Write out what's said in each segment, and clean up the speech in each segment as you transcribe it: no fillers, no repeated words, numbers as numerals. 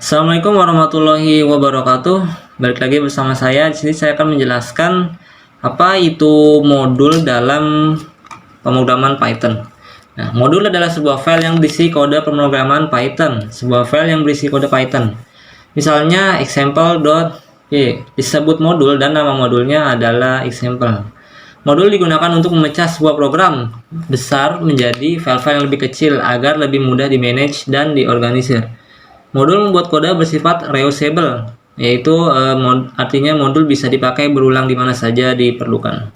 Assalamualaikum warahmatullahi wabarakatuh. Balik lagi bersama saya. Di sini saya akan menjelaskan apa itu modul dalam pemrograman Python. Nah, modul adalah sebuah file yang berisi kode pemrograman Python, sebuah file yang berisi kode Python. Misalnya example.py disebut modul dan nama modulnya adalah example. Modul digunakan untuk memecah sebuah program besar menjadi file-file yang lebih kecil agar lebih mudah di-manage dan diorganisir. Modul membuat kode bersifat reusable, yaitu artinya modul bisa dipakai berulang di mana saja diperlukan.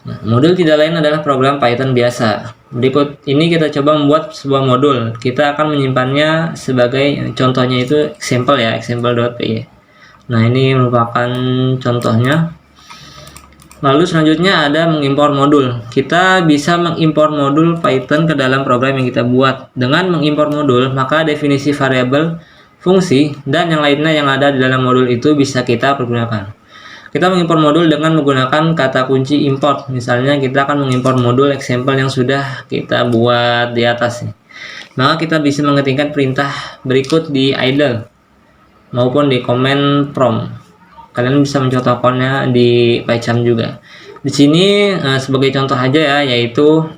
Nah, modul tidak lain adalah program Python biasa. Berikut ini kita coba membuat sebuah modul. Kita akan menyimpannya sebagai contohnya itu example ya, example.py. Nah, ini merupakan contohnya. Lalu selanjutnya ada mengimpor modul. Kita bisa mengimpor modul Python ke dalam program yang kita buat. Dengan mengimpor modul, maka definisi variabel, fungsi, dan yang lainnya yang ada di dalam modul itu bisa kita pergunakan. Kita mengimpor modul dengan menggunakan kata kunci import. Misalnya kita akan mengimpor modul example yang sudah kita buat di atas. Maka kita bisa mengetikkan perintah berikut di idle maupun di command prompt. Kalian bisa mencontohkannya di PyCharm juga. Di sini sebagai contoh aja ya, yaitu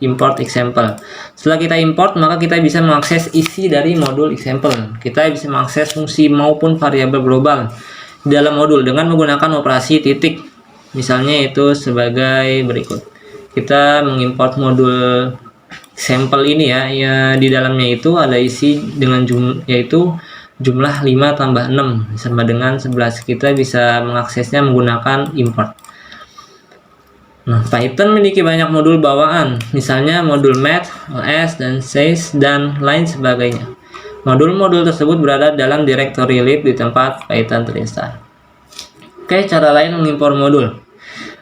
import example. Setelah kita import, maka kita bisa mengakses isi dari modul example. Kita bisa mengakses fungsi maupun variabel global di dalam modul dengan menggunakan operasi titik. Misalnya itu sebagai berikut. Kita mengimport modul example ini ya, di dalamnya itu ada isi dengan yaitu jumlah 5 tambah 6 sama dengan 11. Kita bisa mengaksesnya menggunakan import. Nah, Python memiliki banyak modul bawaan, misalnya modul math, OS, dan sys, dan lain sebagainya. Modul-modul tersebut berada dalam directory lib di tempat Python terinstall. Oke, cara lain mengimpor modul.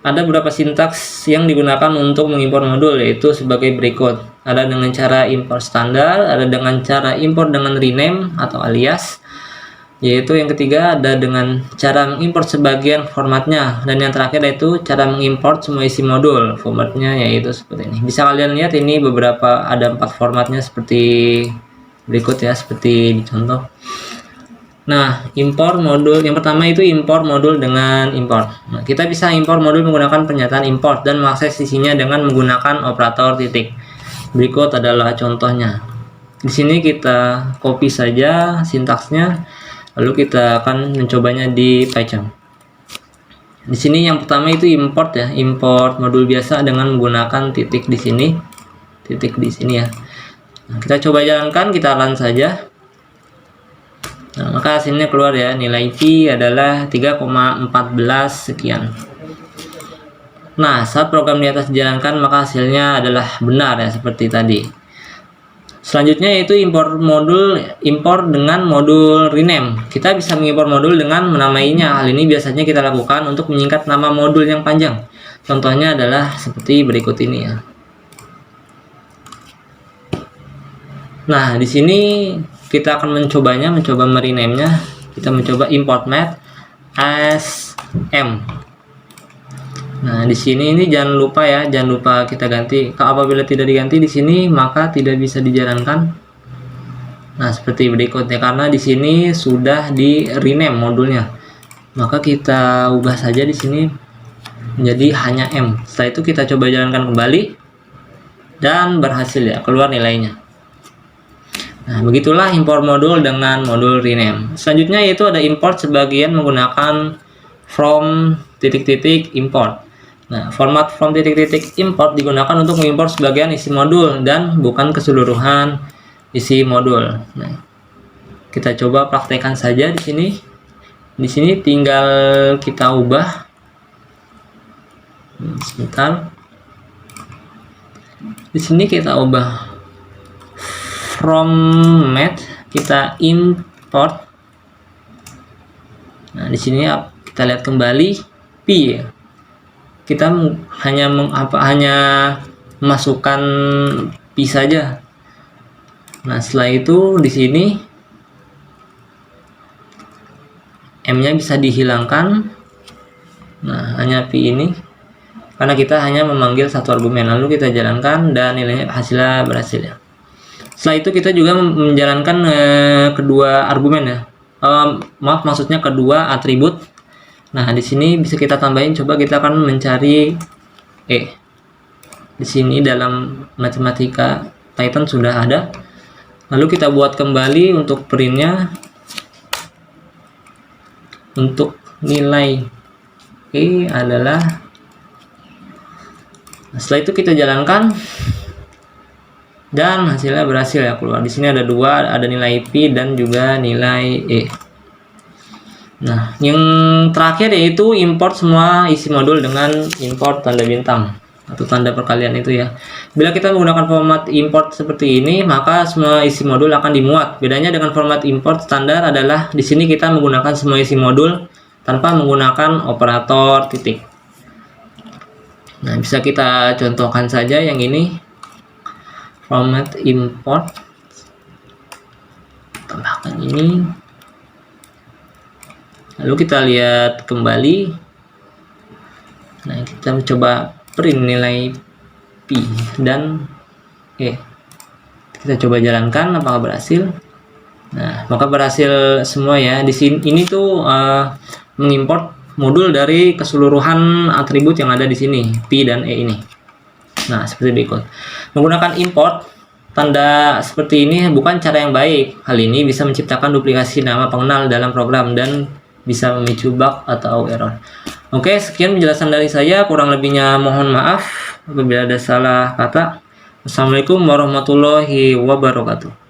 Ada beberapa sintaks yang digunakan untuk mengimpor modul, yaitu sebagai berikut. Ada dengan cara import standar, ada dengan cara import dengan rename atau alias, yaitu yang ketiga ada dengan cara mengimport sebagian formatnya, dan yang terakhir yaitu cara mengimport semua isi modul. Formatnya yaitu seperti ini. Bisa kalian lihat ini beberapa ada 4 formatnya seperti berikut ya, seperti di contoh. Nah, import modul yang pertama itu import modul dengan import. Nah, kita bisa import modul menggunakan pernyataan import dan mengakses isinya dengan menggunakan operator titik. Berikut adalah contohnya. Di sini kita copy saja sintaksnya, lalu kita akan mencobanya di PyCharm. Di sini yang pertama itu import ya, import modul biasa dengan menggunakan titik di sini, titik di sini ya. Nah, kita coba jalankan, kita run saja. Nah, maka hasilnya keluar ya, nilai P adalah 3,14 sekian. Nah, saat program di atas dijalankan maka hasilnya adalah benar ya, seperti tadi. Selanjutnya yaitu import dengan modul rename. Kita bisa mengimpor modul dengan menamainya. Hal ini biasanya kita lakukan untuk menyingkat nama modul yang panjang. Contohnya adalah seperti berikut ini ya. Nah, di sini kita akan mencoba merename-nya. Kita mencoba import math as m. Nah, di sini ini jangan lupa ya, jangan lupa kita ganti. Apabila tidak diganti di sini maka tidak bisa dijalankan. Nah, seperti berikutnya, karena di sini sudah di rename modulnya. Maka kita ubah saja di sini menjadi hanya m. Setelah itu kita coba jalankan kembali dan berhasil ya, keluar nilainya. Nah, begitulah import modul dengan modul rename. Selanjutnya yaitu ada import sebagian menggunakan from titik-titik import. Nah, format from titik-titik import digunakan untuk mengimport sebagian isi modul dan bukan keseluruhan isi modul. Nah, kita coba praktekkan saja di sini. Di sini tinggal kita ubah. Sebentar. Di sini kita ubah from math, kita import. Nah, di sini kita lihat kembali P. Kita hanya memasukkan P saja. Nah, setelah itu di sini M-nya bisa dihilangkan. Nah, hanya P ini karena kita hanya memanggil satu argumen. Lalu kita jalankan dan nilainya hasilnya berhasil ya. Setelah itu kita juga menjalankan kedua argumen ya. Maksudnya kedua atribut. Nah, di sini bisa kita tambahin, coba kita akan mencari di sini dalam matematika Python sudah ada. Lalu kita buat kembali untuk printnya, untuk nilai adalah, setelah itu kita jalankan dan hasilnya berhasil ya keluar. Di sini ada dua, ada nilai P dan juga nilai E. Nah, yang terakhir yaitu import semua isi modul dengan import tanda bintang atau tanda perkalian itu ya. Bila kita menggunakan format import seperti ini, maka semua isi modul akan dimuat. Bedanya dengan format import standar adalah di sini kita menggunakan semua isi modul tanpa menggunakan operator titik. Nah, bisa kita contohkan saja yang ini. Format import, tambahkan ini, lalu kita lihat kembali. Nah, kita coba print nilai P dan E. Kita coba jalankan apakah berhasil. Nah, maka berhasil semua ya. Di sini ini tuh mengimport modul dari keseluruhan atribut yang ada di sini, P dan E ini. Nah, seperti berikut. Menggunakan import tanda seperti ini bukan cara yang baik. Hal ini bisa menciptakan duplikasi nama pengenal dalam program dan bisa memicu bug atau error. Oke, sekian penjelasan dari saya. Kurang lebihnya mohon maaf apabila ada salah kata. Wassalamualaikum warahmatullahi wabarakatuh.